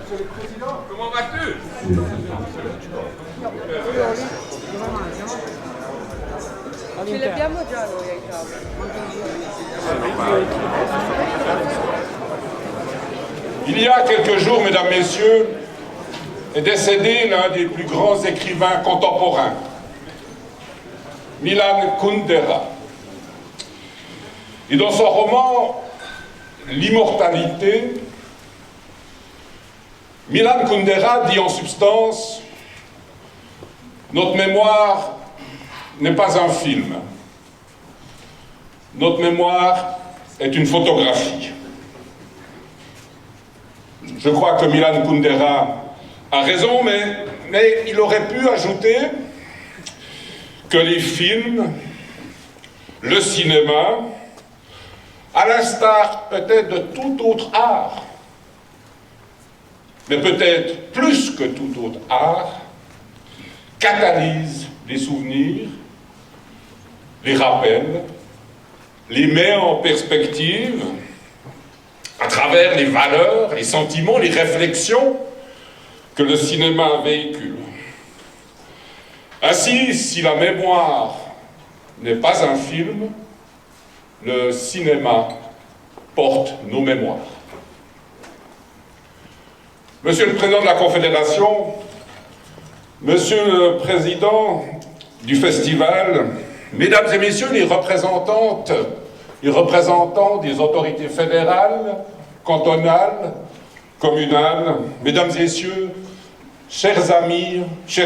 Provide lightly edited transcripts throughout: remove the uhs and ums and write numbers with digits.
Monsieur le Président, Comment vas-tu? Ce l'abbiamo già noi ai tavoli. Il y a quelques jours, mesdames, messieurs, est décédé l'un des plus grands écrivains contemporains, Milan Kundera. Et dans son roman « L'immortalité », Milan Kundera dit en substance « Notre mémoire n'est pas un film. Notre mémoire est une photographie. » Je crois que Milan Kundera a raison, mais il aurait pu ajouter que les films, le cinéma, à l'instar peut-être de tout autre art, mais peut-être plus que tout autre art, catalysent les souvenirs, les rappels, les met en perspective à travers les valeurs, les sentiments, les réflexions que le cinéma véhicule. Ainsi, si la mémoire n'est pas un film, le cinéma porte nos mémoires. Monsieur le Président de la Confédération, Monsieur le Président du Festival, Mesdames et Messieurs les représentants des autorités fédérales, cantonales, communales, Mesdames et Messieurs, chers amis, je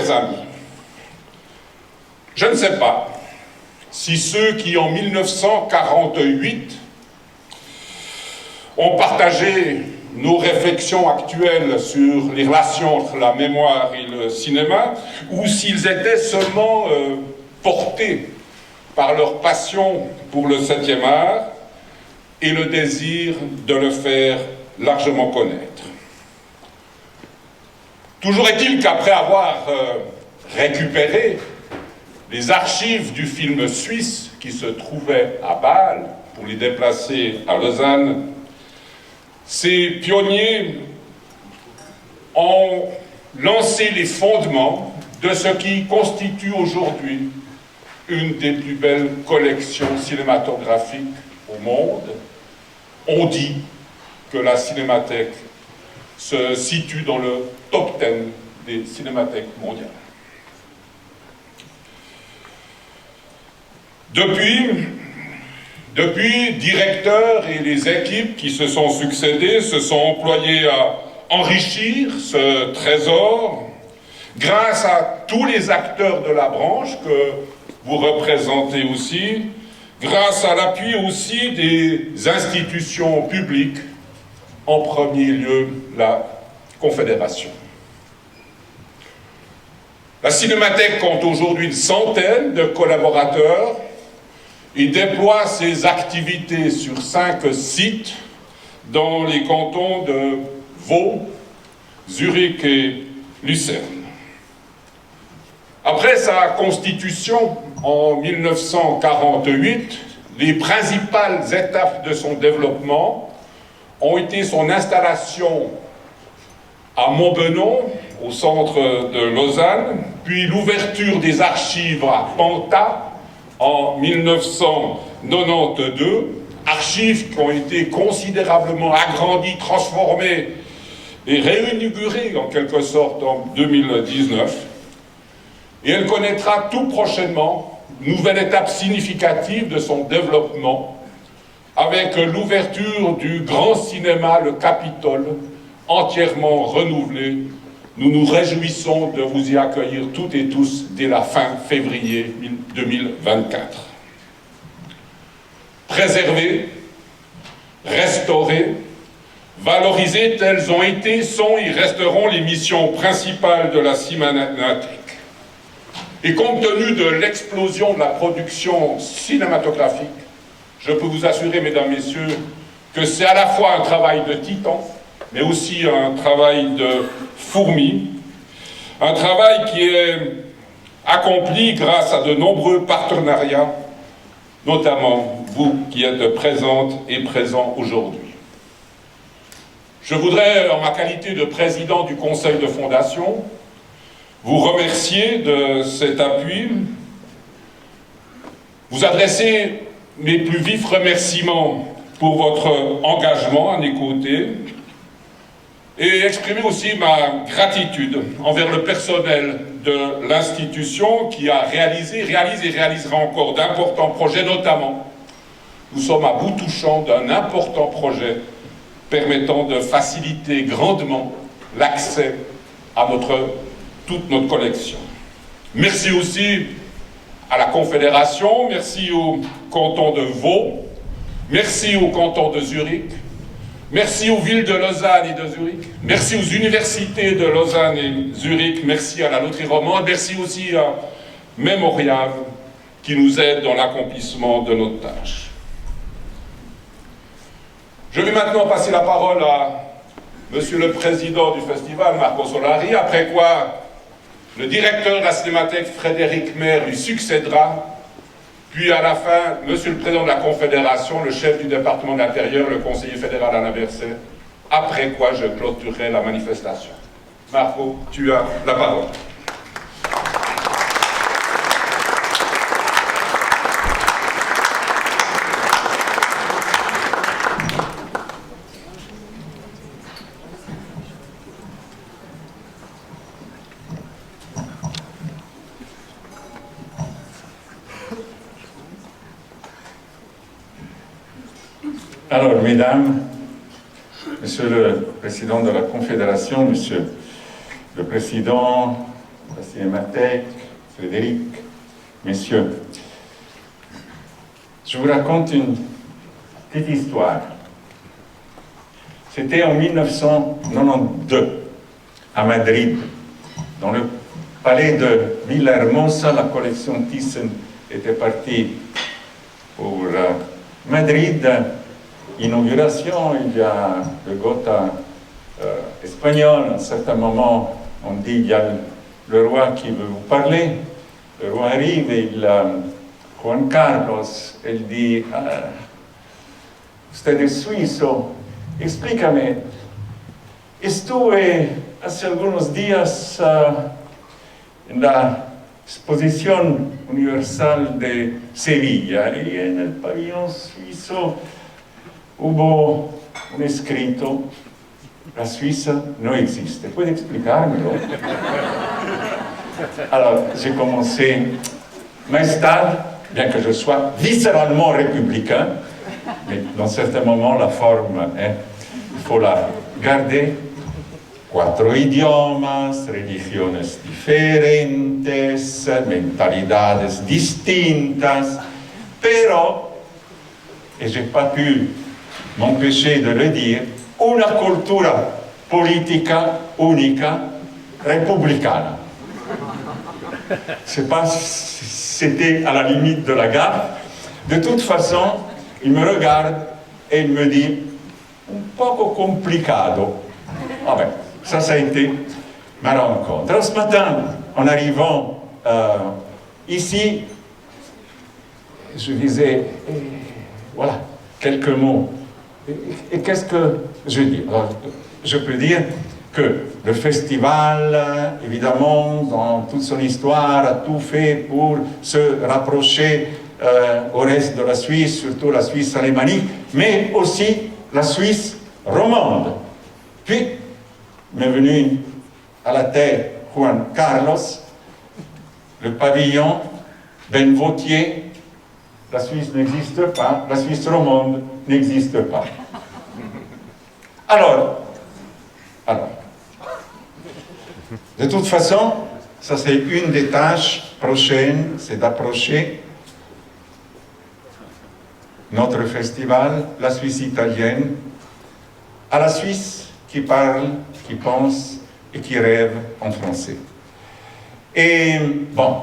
ne sais pas si ceux qui, en 1948, ont partagé nos réflexions actuelles sur les relations entre la mémoire et le cinéma, ou s'ils étaient seulement portés par leur passion pour le 7e art et le désir de le faire largement connaître. Toujours est-il qu'après avoir récupéré les archives du film suisse qui se trouvait à Bâle pour les déplacer à Lausanne, ces pionniers ont lancé les fondements de ce qui constitue aujourd'hui une des plus belles collections cinématographiques au monde. On dit que la Cinémathèque se situe dans le top 10 des cinémathèques mondiales. Depuis, directeurs et les équipes qui se sont succédés se sont employés à enrichir ce trésor grâce à tous les acteurs de la branche que vous représentez aussi, grâce à l'appui aussi des institutions publiques, en premier lieu la Confédération. La Cinémathèque compte aujourd'hui une centaine de collaborateurs. Il déploie ses activités sur 5 sites dans les cantons de Vaud, Zurich et Lucerne. Après sa constitution en 1948, les principales étapes de son développement ont été son installation à Montbenon, au centre de Lausanne, puis l'ouverture des archives à Panta, en 1992, archives qui ont été considérablement agrandies, transformées et réinaugurées en quelque sorte en 2019. Et elle connaîtra tout prochainement une nouvelle étape significative de son développement avec l'ouverture du grand cinéma Le Capitole, entièrement renouvelé. Nous nous réjouissons de vous y accueillir toutes et tous dès la fin février 2024. Préserver, restaurer, valoriser, telles ont été, sont et resteront les missions principales de la Cinémathèque. Et compte tenu de l'explosion de la production cinématographique, je peux vous assurer, mesdames, messieurs, que c'est à la fois un travail de titan, mais aussi un travail de fourmi, un travail qui est accompli grâce à de nombreux partenariats, notamment vous qui êtes présentes et présents aujourd'hui. Je voudrais, en ma qualité de président du conseil de fondation, vous remercier de cet appui, vous adresser mes plus vifs remerciements pour votre engagement à mes côtés et exprimer aussi ma gratitude envers le personnel de l'institution qui a réalise et réalisera encore d'importants projets, notamment, nous sommes à bout touchant d'un important projet permettant de faciliter grandement l'accès à toute notre collection. Merci aussi à la Confédération, merci au canton de Vaud, merci au canton de Zurich, merci aux villes de Lausanne et de Zurich, merci aux universités de Lausanne et Zurich, merci à la Loterie Romande, merci aussi à Mémorial qui nous aide dans l'accomplissement de notre tâche. Je vais maintenant passer la parole à Monsieur le Président du Festival, Marco Solari, après quoi le directeur de la Cinémathèque, Frédéric Maire, lui succédera, puis à la fin, Monsieur le Président de la Confédération, le chef du département de l'Intérieur, le conseiller fédéral Alain Berset, après quoi je clôturerai la manifestation. Marco, tu as la parole. Alors, mesdames, monsieur le président de la Confédération, monsieur le président de la Cinémathèque, Frédéric, messieurs, je vous raconte une petite histoire. C'était en 1992, à Madrid, dans le palais de Villahermosa. La collection Thyssen était partie pour Madrid. Inauguration, il y a le Gotha espagnol. À un certain moment, on dit il y a le roi qui veut vous parler. Le roi arrive et Juan Carlos, il dit usted es suizo, explícame, estuve hace algunos días en la Exposición Universal de Sevilla y en el pabellón suizo hubo un escrito, la Suisse no existe. ¿Puede explicármelo? Alors, j'ai commencé, Maestad, bien que je sois viscéralement républicain, mais dans certains moments, la forme, il faut la garder. 4 idiomas, religiones diferentes, mentalidades distintas, pero, et j'ai pas pu m'empêcher de le dire, una cultura politica única republicana. Je sais pas si c'était à la limite de la gaffe. De toute façon, il me regarde et il me dit un poco complicado. Ah ben, ça a été ma rencontre. Alors ce matin, en arrivant ici, je disais, voilà, quelques mots. Et qu'est-ce que je dis? Alors, je peux dire que le festival, évidemment, dans toute son histoire, a tout fait pour se rapprocher au reste de la Suisse, surtout la Suisse alémanique, mais aussi la Suisse romande. Puis, m'est venu à la tête Juan Carlos, le pavillon Ben Vautier. La Suisse n'existe pas, la Suisse romande n'existe pas. Alors, de toute façon, ça c'est une des tâches prochaines, c'est d'approcher notre festival, la Suisse italienne, à la Suisse qui parle, qui pense et qui rêve en français. Et bon,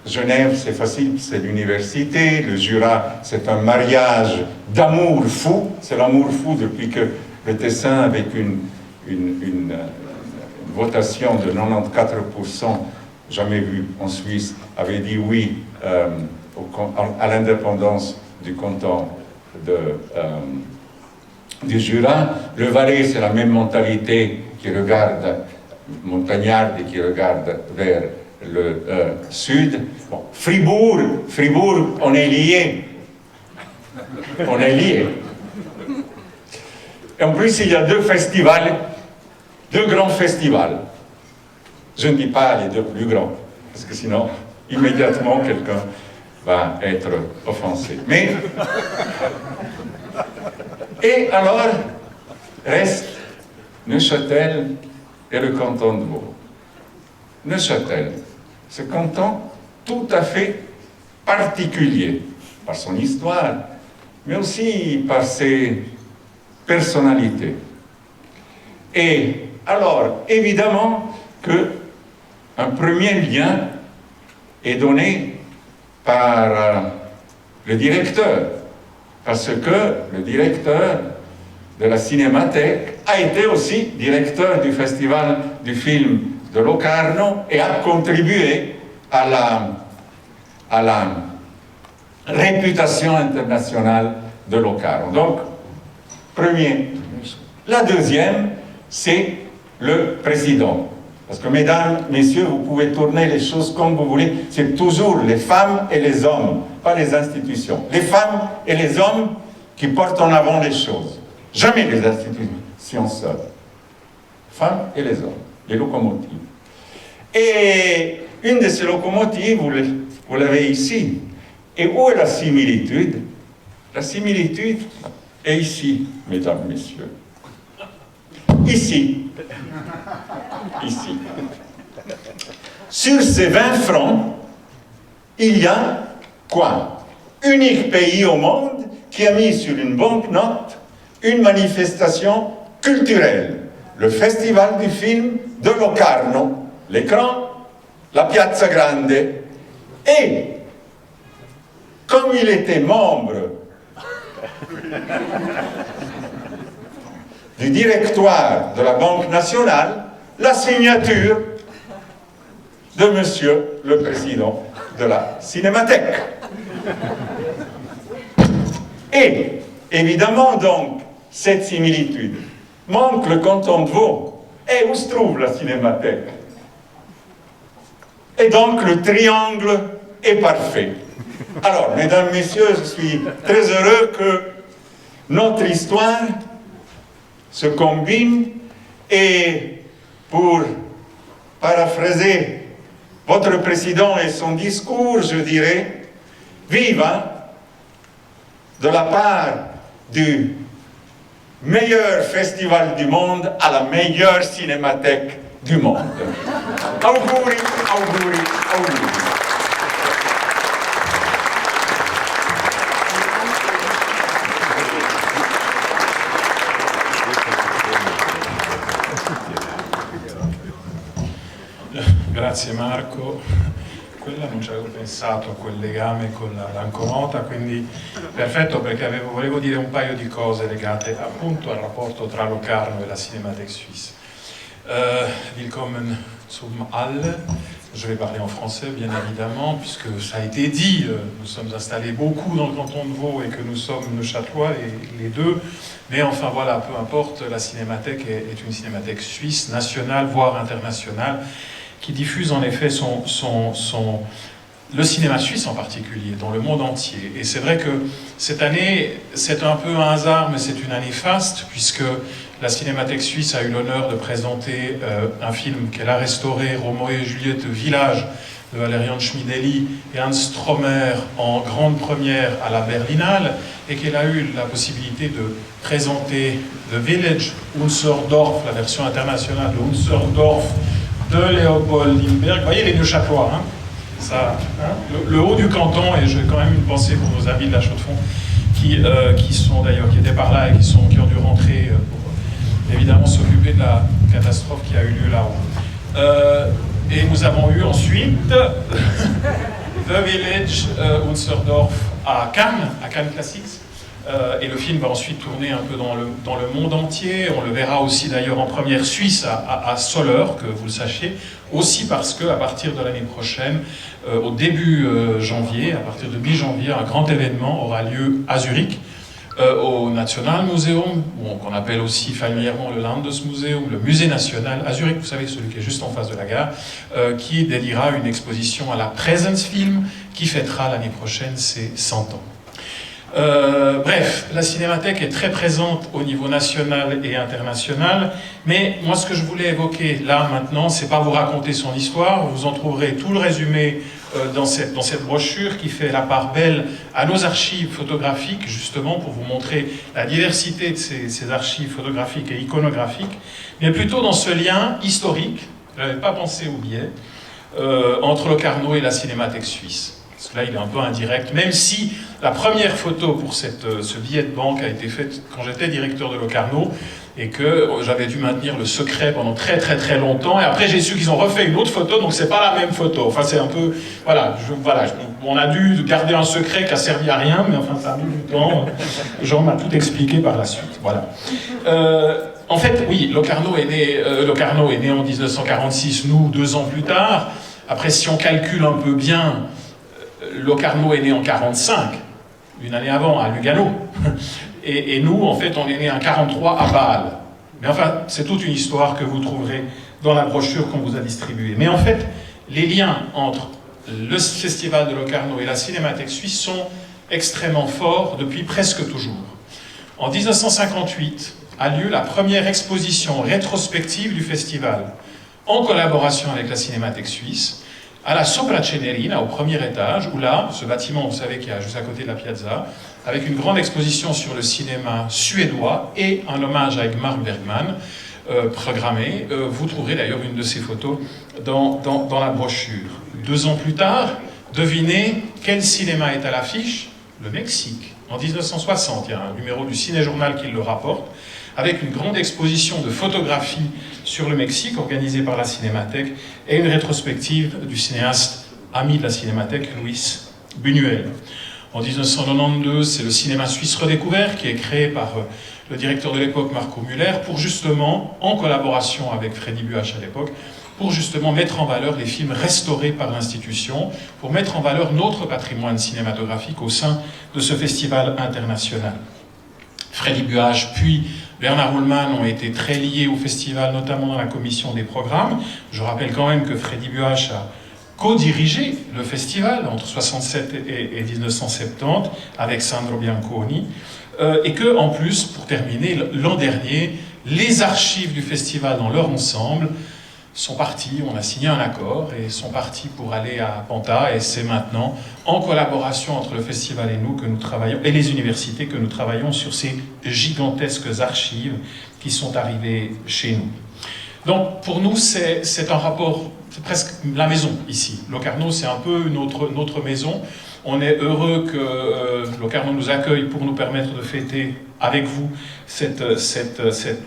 Genève, c'est facile, c'est l'université. Le Jura, c'est un mariage d'amour fou. C'est l'amour fou depuis que le Tessin, avec une votation de 94%, jamais vu en Suisse, avait dit oui à l'indépendance du canton du Jura. Le Valais, c'est la même mentalité qui regarde, montagnarde et qui regarde vers le sud. Bon, Fribourg, on est liés. On est liés. Et en plus, il y a deux grands festivals. Je ne dis pas les deux plus grands, parce que sinon, immédiatement, quelqu'un va être offensé. Mais, et alors, reste Neuchâtel et le canton de Vaud. Neuchâtel, ce canton tout à fait particulier, par son histoire, mais aussi par ses personnalités. Et alors, évidemment qu'un premier lien est donné par le directeur, parce que le directeur de la Cinémathèque a été aussi directeur du Festival du film de Locarno et a contribué à la réputation internationale de Locarno. Donc, premier. La deuxième, c'est le président. Parce que, mesdames, messieurs, vous pouvez tourner les choses comme vous voulez. C'est toujours les femmes et les hommes, pas les institutions. Les femmes et les hommes qui portent en avant les choses. Jamais les institutions seules. Femmes et les hommes, les locomotives. Et une de ces locomotives, vous l'avez ici. Et où est la similitude? La similitude est ici, mesdames, messieurs. Ici. Ici. Sur ces 20 francs, il y a quoi? Unique pays au monde qui a mis sur une banknote une manifestation culturelle. Le Festival du film de Locarno. L'écran, la Piazza Grande. Et, comme il était membre du directoire de la Banque nationale, la signature de Monsieur le Président de la Cinémathèque. Et, évidemment, donc, cette similitude manque le canton de Vaud. Et où se trouve la Cinémathèque? Et donc, le triangle est parfait. Alors, mesdames, messieurs, je suis très heureux que notre histoire se combine et, pour paraphraser votre président et son discours, je dirais, vive de la part du meilleur festival du monde à la meilleure cinémathèque du monde. Auguri, auguri, auguri. Grazie Marco, quella non ci avevo pensato, a quel legame con la banconota, quindi perfetto, perché volevo dire un paio di cose legate appunto al rapporto tra Locarno e la Cinémathèque suisse. Willkommen zum Alle, je vais parler en français bien évidemment, puisque ça a été dit, nous sommes installés beaucoup dans le canton de Vaud et que nous sommes neuchâtelois les deux, mais enfin voilà, peu importe, la Cinémathèque est une cinémathèque suisse, nationale, voire internationale, qui diffuse en effet le cinéma suisse en particulier, dans le monde entier. Et c'est vrai que cette année, c'est un peu un hasard, mais c'est une année faste, puisque la Cinémathèque suisse a eu l'honneur de présenter un film qu'elle a restauré, Roméo et Juliette Village, de Valerian Schmidelli et Hans Stromer, en grande première à la Berlinale, et qu'elle a eu la possibilité de présenter The Village, Unser Dorf, la version internationale de Unser Dorf, de Léopold Lindbergh. Vous voyez les Neuchâtelois, hein, ça, hein, le haut du canton, et j'ai quand même une pensée pour nos amis de la Chaux-de-Fonds qui sont d'ailleurs, qui étaient par là et qui ont dû rentrer pour évidemment s'occuper de la catastrophe qui a eu lieu là-haut. Et nous avons eu ensuite The Village, Unserdorf à Cannes Classics. Et le film va ensuite tourner un peu dans le monde entier. On le verra aussi d'ailleurs en première suisse à Soleure, que vous le sachiez, aussi parce qu'à partir de l'année prochaine, au début janvier, à partir de mi-janvier, un grand événement aura lieu à Zurich, au Nationalmuseum, qu'on appelle aussi familièrement le Landesmuseum, le musée national à Zurich, vous savez, celui qui est juste en face de la gare, qui dédiera une exposition à la Präsenzfilm, qui fêtera l'année prochaine ses 100 ans. Bref, la Cinémathèque est très présente au niveau national et international, mais moi ce que je voulais évoquer là maintenant, c'est pas vous raconter son histoire, vous en trouverez tout le résumé dans cette brochure qui fait la part belle à nos archives photographiques, justement pour vous montrer la diversité de ces archives photographiques et iconographiques, mais plutôt dans ce lien historique, je n'avais pas pensé au biais, entre Locarno et la Cinémathèque suisse. Parce que là, il est un peu indirect, même si la première photo pour ce billet de banque a été faite quand j'étais directeur de Locarno et que j'avais dû maintenir le secret pendant très très très longtemps. Et après, j'ai su qu'ils ont refait une autre photo, donc c'est pas la même photo. Enfin, c'est un peu... Voilà, on a dû garder un secret qui a servi à rien, mais enfin, ça a mis du temps. Jean m'a tout expliqué par la suite. Voilà. En fait, oui, Locarno est né en 1946, nous, 2 ans plus tard. Après, si on calcule un peu bien... Locarno est né en 45, une année avant, à Lugano. Et nous, en fait, on est né en 43 à Bâle. Mais enfin, c'est toute une histoire que vous trouverez dans la brochure qu'on vous a distribuée. Mais en fait, les liens entre le festival de Locarno et la Cinémathèque suisse sont extrêmement forts depuis presque toujours. En 1958 a lieu la première exposition rétrospective du festival, en collaboration avec la Cinémathèque suisse, à la Sopracenerina, au premier étage, où là, ce bâtiment, vous savez, qui est juste à côté de la piazza, avec une grande exposition sur le cinéma suédois et un hommage à Ingmar Bergman programmé. Vous trouverez d'ailleurs une de ces photos dans la brochure. 2 ans plus tard, devinez quel cinéma est à l'affiche? Le Mexique. En 1960, il y a un numéro du Ciné-Journal qui le rapporte, avec une grande exposition de photographies sur le Mexique, organisée par la Cinémathèque, et une rétrospective du cinéaste ami de la Cinémathèque, Luis Buñuel. En 1992, c'est le cinéma suisse redécouvert, qui est créé par le directeur de l'époque, Marco Müller, pour justement, en collaboration avec Freddy Buach à l'époque, pour justement mettre en valeur les films restaurés par l'institution, pour mettre en valeur notre patrimoine cinématographique au sein de ce festival international. Freddy Buach puis Bernard Ullmann ont été très liés au festival, notamment dans la commission des programmes. Je rappelle quand même que Freddy Buach a co-dirigé le festival entre 1967 et 1970 avec Sandro Bianconi, et que, en plus, pour terminer, l'an dernier, les archives du festival dans leur ensemble sont partis, on a signé un accord, et sont partis pour aller à Panta, et c'est maintenant, en collaboration entre le festival et nous, que nous travaillons, et les universités, que nous travaillons sur ces gigantesques archives qui sont arrivées chez nous. Donc, pour nous, c'est un rapport, c'est presque la maison, ici. Locarno, c'est un peu notre maison. On est heureux que Locarno nous accueille pour nous permettre de fêter avec vous cet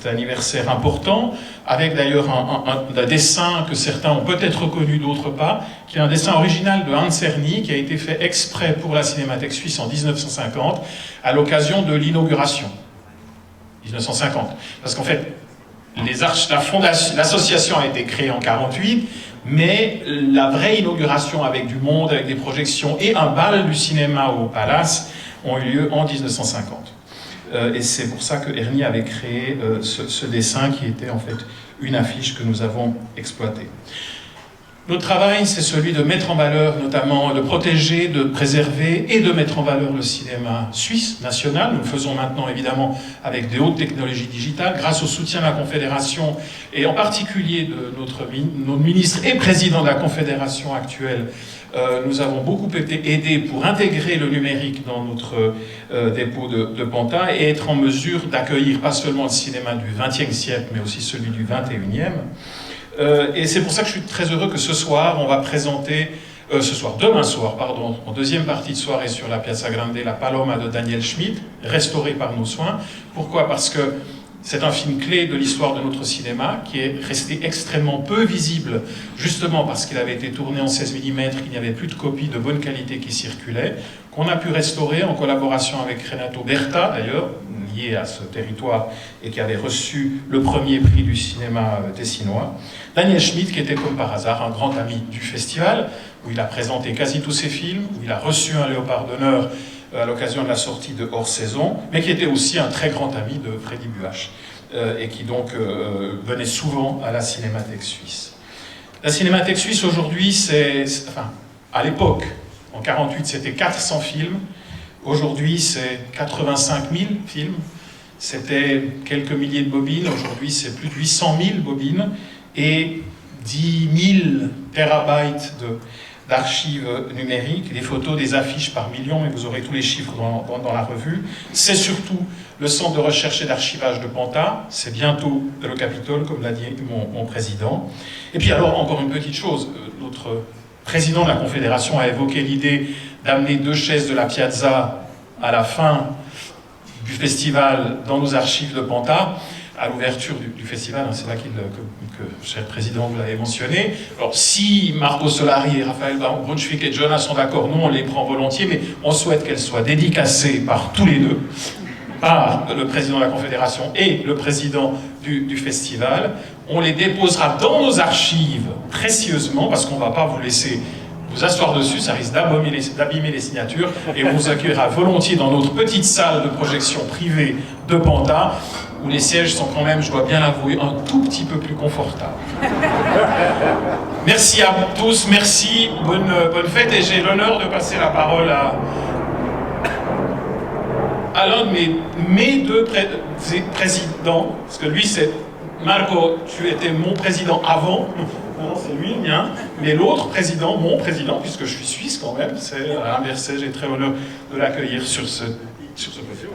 anniversaire important, avec d'ailleurs un dessin que certains ont peut-être reconnu, d'autres pas, qui est un dessin original de Hans Cerny, qui a été fait exprès pour la Cinémathèque suisse en 1950, à l'occasion de l'inauguration. 1950. Parce qu'en fait, l'association a été créée en 1948, mais la vraie inauguration avec du monde, avec des projections et un bal du cinéma au Palace ont eu lieu en 1950. Et c'est pour ça que Ernie avait créé ce dessin qui était en fait une affiche que nous avons exploitée. Notre travail, c'est celui de mettre en valeur, notamment de protéger, de préserver et de mettre en valeur le cinéma suisse, national. Nous le faisons maintenant évidemment avec des hautes technologies digitales, grâce au soutien de la Confédération et en particulier de notre ministre et président de la Confédération actuelle. Nous avons beaucoup été aidés pour intégrer le numérique dans notre dépôt de Panta et être en mesure d'accueillir pas seulement le cinéma du XXe siècle, mais aussi celui du XXIe. Et c'est pour ça que je suis très heureux que ce soir, on va présenter, demain soir, pardon, en deuxième partie de soirée sur la Piazza Grande, La Paloma de Daniel Schmidt, restauré par nos soins. Pourquoi? Parce que c'est un film clé de l'histoire de notre cinéma, qui est resté extrêmement peu visible, justement parce qu'il avait été tourné en 16 mm, qu'il n'y avait plus de copies de bonne qualité qui circulaient, qu'on a pu restaurer en collaboration avec Renato Berta, d'ailleurs, lié à ce territoire, et qui avait reçu le premier prix du cinéma tessinois. Daniel Schmidt, qui était comme par hasard un grand ami du festival, où il a présenté quasi tous ses films, où il a reçu un Léopard d'honneur à l'occasion de la sortie de Hors Saison, mais qui était aussi un très grand ami de Freddy Buach, et qui donc venait souvent à la Cinémathèque suisse. La Cinémathèque suisse aujourd'hui, enfin, à l'époque, en 1948, c'était 400 films. Aujourd'hui, c'est 85 000 films. C'était quelques milliers de bobines. Aujourd'hui, c'est plus de 800 000 bobines et 10 000 terabytes d'archives numériques, des photos, des affiches par million, mais vous aurez tous les chiffres dans la revue. C'est surtout le centre de recherche et d'archivage de Panta. C'est bientôt le Capitole, comme l'a dit mon président. Et puis alors, encore une petite chose, notre président de la Confédération a évoqué l'idée d'amener 2 chaises de la Piazza à la fin du festival dans nos archives de Panta, à l'ouverture du festival, c'est là que cher président, vous l'avez mentionné. Alors si Marco Solari et Raphaël Brunswick et Jonas sont d'accord, nous on les prend volontiers, mais on souhaite qu'elles soient dédicacées par tous les deux, par le président de la Confédération et le président du festival. On les déposera dans nos archives précieusement, parce qu'on ne va pas vous laisser vous asseoir dessus, ça risque d'abîmer les signatures, et on vous accueillera volontiers dans notre petite salle de projection privée de Panta, où les sièges sont quand même, je dois bien l'avouer, un tout petit peu plus confortables. Merci à tous, merci, bonne fête, et j'ai l'honneur de passer la parole à l'un de mes 2 présidents, parce que lui c'est Marco, tu étais mon président avant, non, c'est lui, le mien, mais l'autre président, mon président, puisque je suis suisse quand même, c'est Alain Berset, j'ai très honneur de l'accueillir sur ce plateau.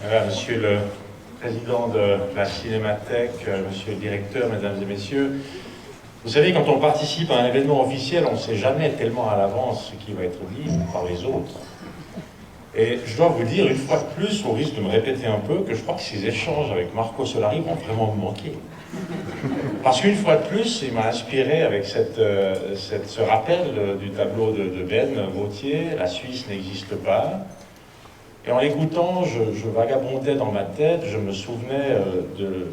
Voilà, monsieur le président de la Cinémathèque, monsieur le directeur, mesdames et messieurs, vous savez, quand on participe à un événement officiel, on ne sait jamais tellement à l'avance ce qui va être dit par les autres. Et je dois vous dire, une fois de plus, au risque de me répéter un peu, que je crois que ces échanges avec Marco Solari vont vraiment me manquer. Parce qu'une fois de plus, il m'a inspiré avec ce rappel du tableau de Ben Vautier, « La Suisse n'existe pas ». Et en l'écoutant, je vagabondais dans ma tête, je me souvenais de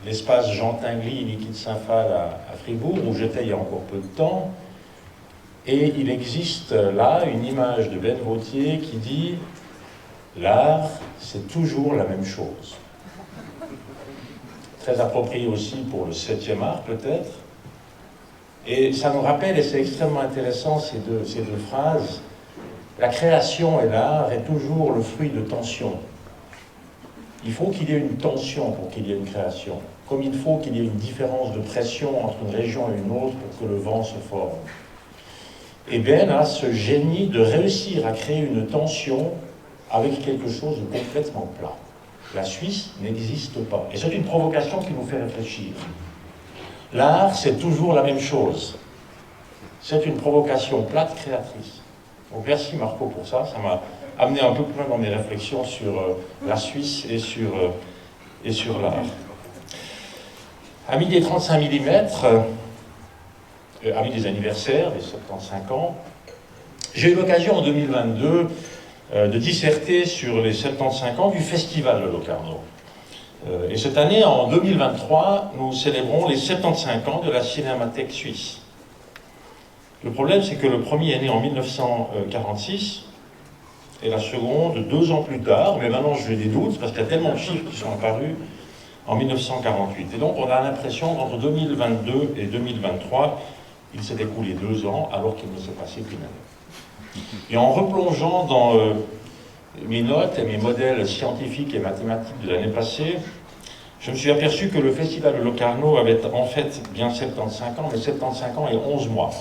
l'espace Jean Tinguely, Niki de Saint-Phal à Fribourg, où j'étais il y a encore peu de temps. Et il existe là une image de Ben Vautier qui dit « L'art, c'est toujours la même chose ». Très approprié aussi pour le 7e art, peut-être. Et ça nous rappelle, et c'est extrêmement intéressant, ces deux phrases, la création et l'art est toujours le fruit de tensions. Il faut qu'il y ait une tension pour qu'il y ait une création, comme il faut qu'il y ait une différence de pression entre une région et une autre pour que le vent se forme. Et Ben a ce génie de réussir à créer une tension avec quelque chose de complètement plat. La Suisse n'existe pas. Et c'est une provocation qui nous fait réfléchir. L'art, c'est toujours la même chose. C'est une provocation plate créatrice. Donc merci Marco pour ça, ça m'a amené un peu plus loin dans mes réflexions sur la Suisse et sur l'art. Amis des 35 mm, amis des anniversaires, des 75 ans, j'ai eu l'occasion en 2022 de disserter sur les 75 ans du Festival de Locarno. Et cette année, en 2023, nous célébrons les 75 ans de la Cinémathèque suisse. Le problème, c'est que le premier est né en 1946, et la seconde 2 ans plus tard, mais maintenant j'ai des doutes, parce qu'il y a tellement de chiffres qui sont apparus en 1948. Et donc on a l'impression qu'entre 2022 et 2023, il s'est écoulé 2 ans, alors qu'il ne s'est passé qu'une année. Et en replongeant dans mes notes et mes modèles scientifiques et mathématiques de l'année passée, je me suis aperçu que le Festival de Locarno avait en fait bien 75 ans, mais 75 ans et 11 mois.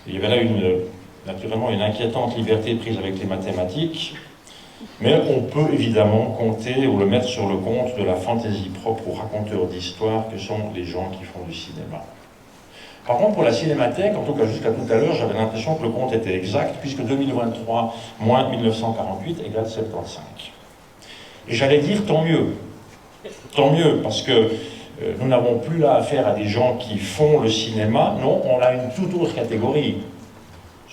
Il y avait là naturellement une inquiétante liberté prise avec les mathématiques, mais on peut évidemment compter ou le mettre sur le compte de la fantaisie propre aux raconteurs d'histoire que sont les gens qui font du cinéma. Par contre, pour la Cinémathèque, en tout cas jusqu'à tout à l'heure, j'avais l'impression que le compte était exact, puisque 2023 moins 1948 égale 75. Et j'allais dire tant mieux, parce que nous n'avons plus là affaire à des gens qui font le cinéma, non, on a une toute autre catégorie.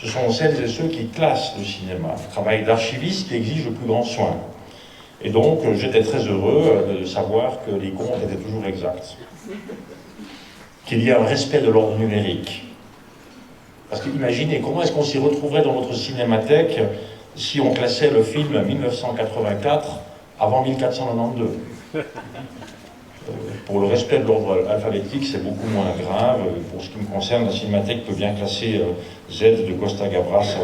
ce sont celles et ceux qui classent le cinéma, un travail d'archiviste qui exige le plus grand soin. Et donc, j'étais très heureux de savoir que les comptes étaient toujours exacts. Qu'il y a un respect de l'ordre numérique. Parce qu'imaginez, comment est-ce qu'on s'y retrouverait dans notre cinémathèque si on classait le film 1984 avant 1492 ? Pour le respect de l'ordre alphabétique, c'est beaucoup moins grave. Pour ce qui me concerne, la cinémathèque peut bien classer Z de Costa Gavras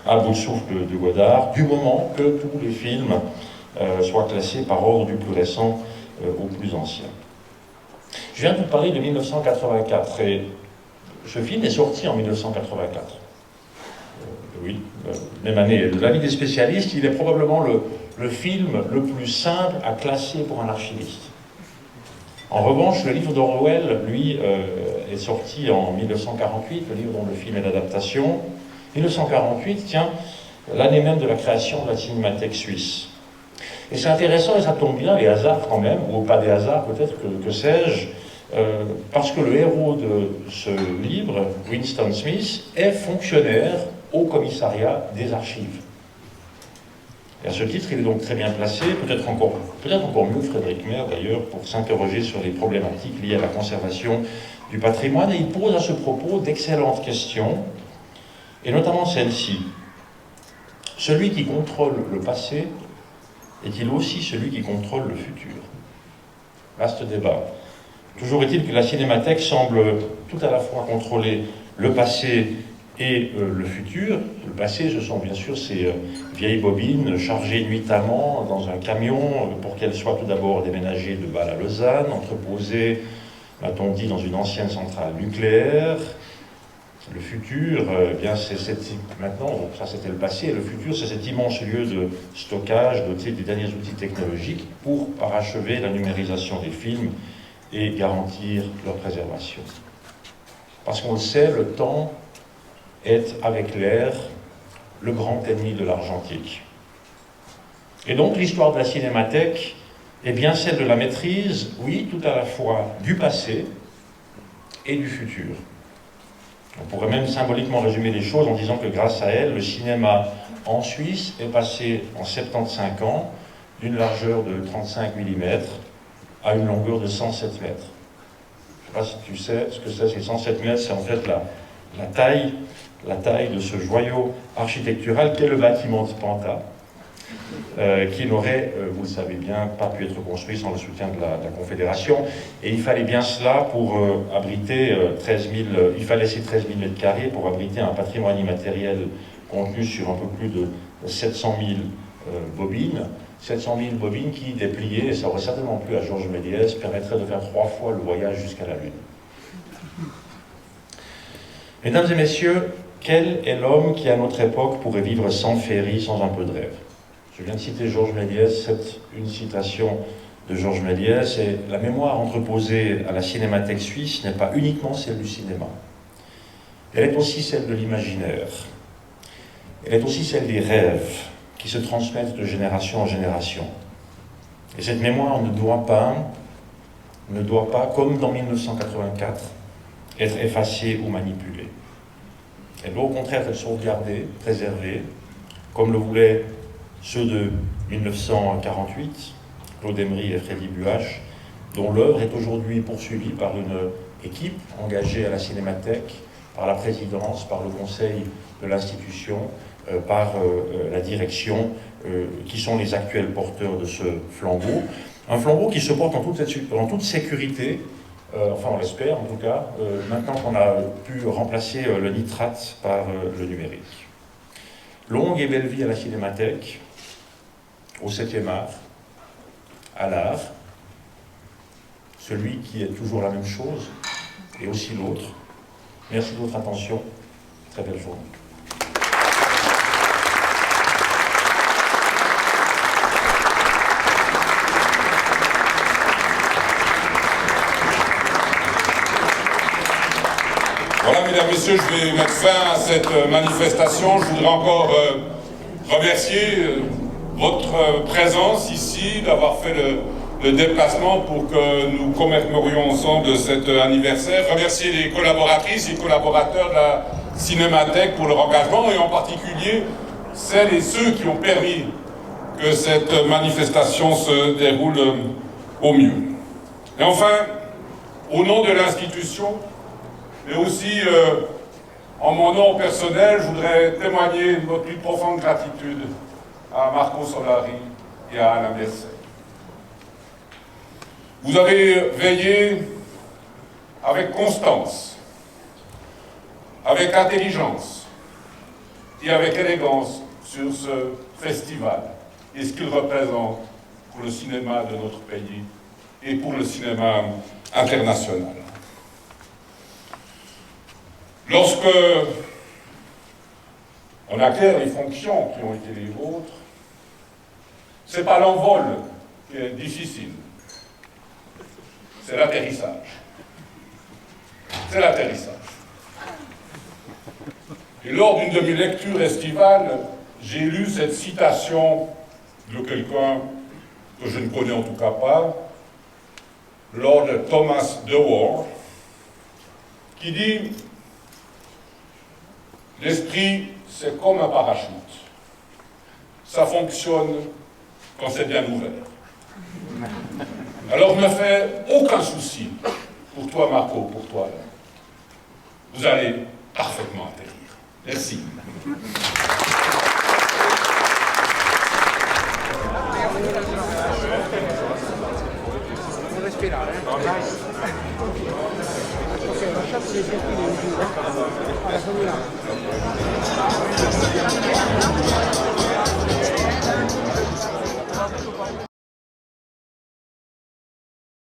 à bout de souffle de Godard, du moment que tous les films soient classés par ordre du plus récent au plus ancien. Je viens de vous parler de 1984, et ce film est sorti en 1984. Oui, même année. De l'avis des spécialistes, il est probablement le film le plus simple à classer pour un archiviste. En revanche, le livre d'Orwell, lui, est sorti en 1948, le livre dont le film est l'adaptation. 1948, tiens, l'année même de la création de la Cinémathèque suisse. Et c'est intéressant, et ça tombe bien, les hasards quand même, ou pas des hasards peut-être, que sais-je, parce que le héros de ce livre, Winston Smith, est fonctionnaire au commissariat des archives. Et à ce titre, il est donc très bien placé, peut-être encore mieux Frédéric Maire d'ailleurs, pour s'interroger sur les problématiques liées à la conservation du patrimoine. Et il pose à ce propos d'excellentes questions, et notamment celle-ci. Celui qui contrôle le passé est-il aussi celui qui contrôle le futur? Vaste débat. Toujours est-il que la cinémathèque semble tout à la fois contrôler le passé et le futur. Le passé, ce sont bien sûr ces vieilles bobines chargées nuitamment dans un camion pour qu'elles soient tout d'abord déménagées de Bâle à Lausanne, entreposées, m'a-t-on dit, dans une ancienne centrale nucléaire. Le futur, eh bien, maintenant, ça c'était le passé, et le futur, c'est cet immense lieu de stockage doté des derniers outils technologiques pour parachever la numérisation des films et garantir leur préservation. Parce qu'on le sait, le temps est, avec l'air, le grand ennemi de l'argentique. Et donc l'histoire de la cinémathèque est bien celle de la maîtrise, oui, tout à la fois du passé et du futur. On pourrait même symboliquement résumer les choses en disant que grâce à elle, le cinéma en Suisse est passé en 75 ans d'une largeur de 35 mm à une longueur de 107 mètres. Je ne sais pas si tu sais ce que c'est, ces 107 mètres, c'est en fait la taille de ce joyau architectural qu'est le bâtiment de Panta, qui n'aurait, vous le savez bien, pas pu être construit sans le soutien de la Confédération. Et il fallait bien cela pour abriter 13 000, il fallait ces 13 000 mètres carrés pour abriter un patrimoine immatériel contenu sur un peu plus de 700 000 bobines. 700 000 bobines qui, dépliées, et ça aurait certainement plu à Georges Méliès, permettraient de faire 3 fois le voyage jusqu'à la Lune. Mesdames et messieurs, quel est l'homme qui, à notre époque, pourrait vivre sans féerie, sans un peu de rêve? Je viens de citer Georges Méliès, c'est une citation de Georges Méliès, et la mémoire entreposée à la Cinémathèque suisse n'est pas uniquement celle du cinéma. Elle est aussi celle de l'imaginaire. Elle est aussi celle des rêves qui se transmettent de génération en génération. Et cette mémoire ne doit pas, comme dans 1984, être effacée ou manipulée. Elle doit au contraire être sauvegardée, préservée, comme le voulaient ceux de 1948, Claude Emery et Freddy Buach, dont l'œuvre est aujourd'hui poursuivie par une équipe engagée à la Cinémathèque, par la présidence, par le conseil de l'institution, par la direction, qui sont les actuels porteurs de ce flambeau. Un flambeau qui se porte en toute sécurité, enfin on l'espère en tout cas, maintenant qu'on a pu remplacer le nitrate par le numérique. Longue et belle vie à la Cinémathèque, au 7e art, à l'art, celui qui est toujours la même chose, et aussi l'autre. Merci de votre attention, très belle journée. Voilà, mesdames, messieurs, je vais mettre fin à cette manifestation. Je voudrais encore remercier votre présence ici, d'avoir fait le déplacement pour que nous commémorions ensemble cet anniversaire. Remercier les collaboratrices et collaborateurs de la cinémathèques pour leur engagement, et en particulier celles et ceux qui ont permis que cette manifestation se déroule au mieux. Et enfin, au nom de l'institution, mais aussi en mon nom personnel, je voudrais témoigner notre plus profonde gratitude à Marco Solari et à Alain Berset. Vous avez veillé avec constance, avec intelligence et avec élégance sur ce festival et ce qu'il représente pour le cinéma de notre pays et pour le cinéma international. Lorsque on acquiert les fonctions qui ont été les vôtres, ce n'est pas l'envol qui est difficile, c'est l'atterrissage. C'est l'atterrissage. Et lors d'une de mes lectures estivales, j'ai lu cette citation de quelqu'un que je ne connais en tout cas pas, Lord Thomas Dewar, qui dit « L'esprit, c'est comme un parachute. Ça fonctionne quand c'est bien ouvert. » Alors, ne fais aucun souci pour toi, Marco, pour toi. Vous allez parfaitement atterrir. Merci. Non respirare, Ok, lasciate le piantine in giù. Allora, fammi là.